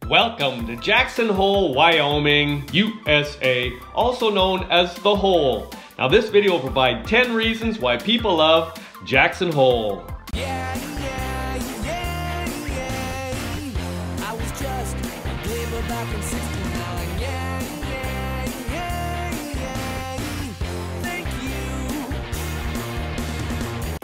Welcome to Jackson Hole, Wyoming, USA, also known as The Hole. Now this video will provide 10 reasons why people love Jackson Hole. I was just a gamer back in 69. Thank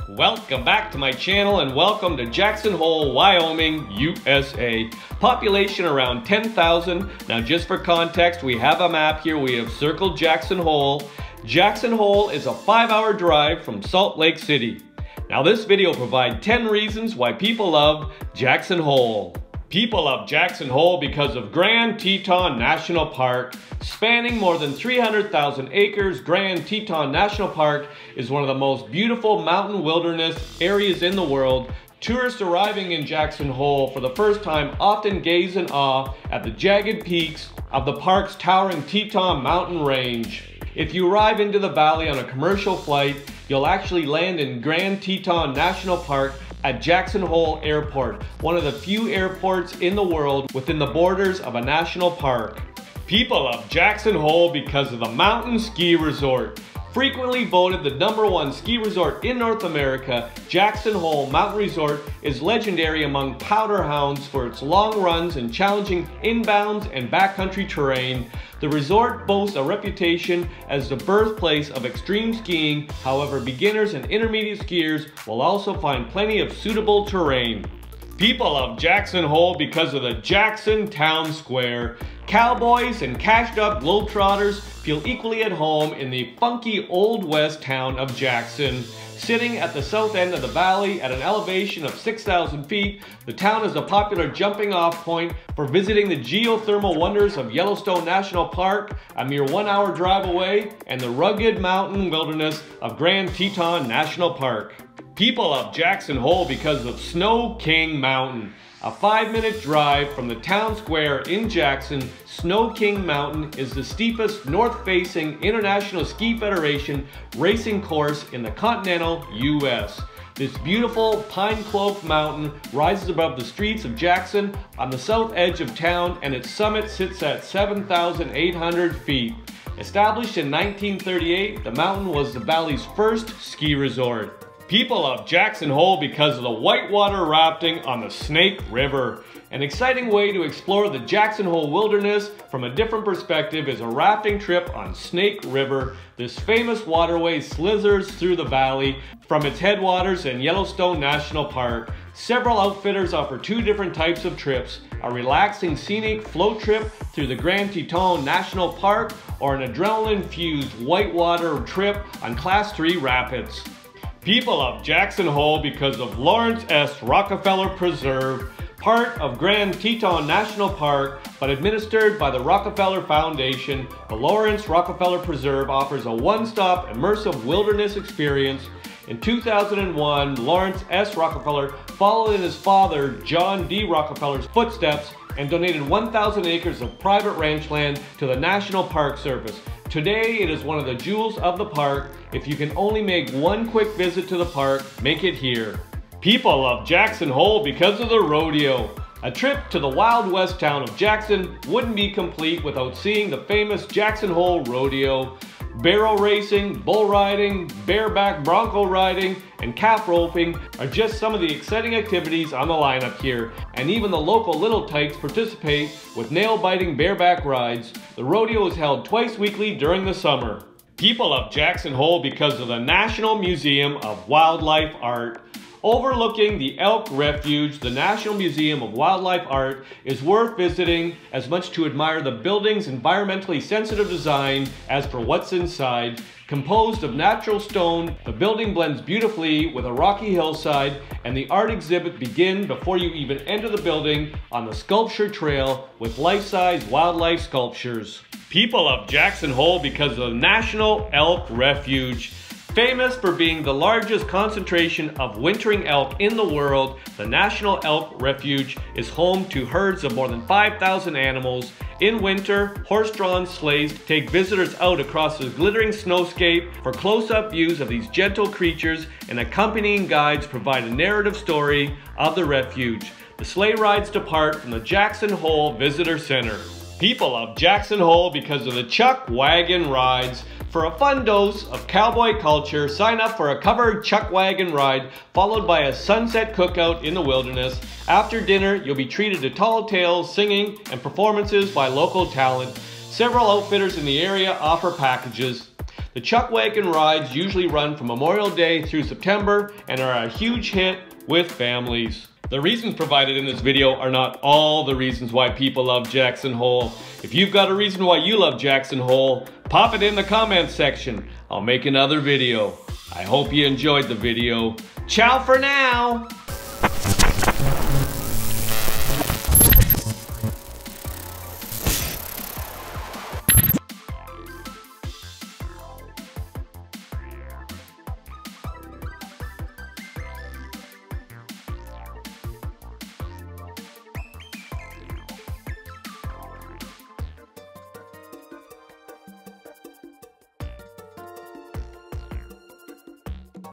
you. Welcome back to my channel and welcome to Jackson Hole, Wyoming, USA. Population around 10,000. Now just for context, we have a map here. We have circled Jackson Hole. Jackson Hole is a 5-hour drive from Salt Lake City. Now this video will provide 10 reasons why people love Jackson Hole. People love Jackson Hole because of Grand Teton National Park. Spanning more than 300,000 acres, Grand Teton National Park is one of the most beautiful mountain wilderness areas in the world. Tourists arriving in Jackson Hole for the first time often gaze in awe at the jagged peaks of the park's towering Teton mountain range. If you arrive into the valley on a commercial flight, you'll actually land in Grand Teton National Park at Jackson Hole Airport, one of the few airports in the world within the borders of a national park. People love Jackson Hole because of the mountain ski resort. Frequently voted the #1 ski resort in North America, Jackson Hole Mountain Resort is legendary among powder hounds for its long runs and challenging inbounds and backcountry terrain. The resort boasts a reputation as the birthplace of extreme skiing. However, beginners and intermediate skiers will also find plenty of suitable terrain. People love Jackson Hole because of the Jackson Town Square. Cowboys and cashed up globetrotters feel equally at home in the funky Old West town of Jackson. Sitting at the south end of the valley at an elevation of 6,000 feet, the town is a popular jumping off point for visiting the geothermal wonders of Yellowstone National Park, a mere 1-hour drive away, and the rugged mountain wilderness of Grand Teton National Park. People love Jackson Hole because of Snow King Mountain. A 5-minute drive from the town square in Jackson, Snow King Mountain is the steepest north-facing International Ski Federation racing course in the continental U.S. This beautiful pine-cloaked mountain rises above the streets of Jackson on the south edge of town, and its summit sits at 7,800 feet. Established in 1938, the mountain was the valley's first ski resort. People love Jackson Hole because of the whitewater rafting on the Snake River. An exciting way to explore the Jackson Hole wilderness from a different perspective is a rafting trip on Snake River. This famous waterway slithers through the valley from its headwaters in Yellowstone National Park. Several outfitters offer 2 different types of trips: a relaxing scenic float trip through the Grand Teton National Park or an adrenaline-infused whitewater trip on Class 3 rapids. People love Jackson Hole because of Laurance Rockefeller Preserve, part of Grand Teton National Park, but administered by the Rockefeller Foundation. The Laurance Rockefeller Preserve offers a one-stop immersive wilderness experience. In 2001, Laurance S. Rockefeller followed in his father, John D. Rockefeller's footsteps and donated 1,000 acres of private ranch land to the National Park Service. Today, it is one of the jewels of the park. If you can only make one quick visit to the park, make it here. People love Jackson Hole because of the rodeo. A trip to the Wild West town of Jackson wouldn't be complete without seeing the famous Jackson Hole Rodeo. Barrel racing, bull riding, bareback bronco riding, and calf roping are just some of the exciting activities on the lineup here, and even the local Little Tykes participate with nail-biting bareback rides. The rodeo is held twice weekly during the summer. People love Jackson Hole because of the National Museum of Wildlife Art. Overlooking the Elk Refuge, the National Museum of Wildlife Art is worth visiting as much to admire the building's environmentally sensitive design as for what's inside. Composed of natural stone, the building blends beautifully with a rocky hillside, and the art exhibit begins before you even enter the building on the sculpture trail with life-size wildlife sculptures. People love Jackson Hole because of the National Elk Refuge. Famous for being the largest concentration of wintering elk in the world, the National Elk Refuge is home to herds of more than 5,000 animals. In winter, horse-drawn sleighs take visitors out across the glittering snowscape for close-up views of these gentle creatures, and accompanying guides provide a narrative story of the refuge. The sleigh rides depart from the Jackson Hole Visitor Center. People love Jackson Hole because of the Chuck Wagon rides. For a fun dose of cowboy culture, sign up for a covered Chuck Wagon ride followed by a sunset cookout in the wilderness. After dinner, you'll be treated to tall tales, singing, and performances by local talent. Several outfitters in the area offer packages. The Chuck Wagon rides usually run from Memorial Day through September and are a huge hit with families. The reasons provided in this video are not all the reasons why people love Jackson Hole. If you've got a reason why you love Jackson Hole, pop it in the comments section. I'll make another video. I hope you enjoyed the video. Ciao for now!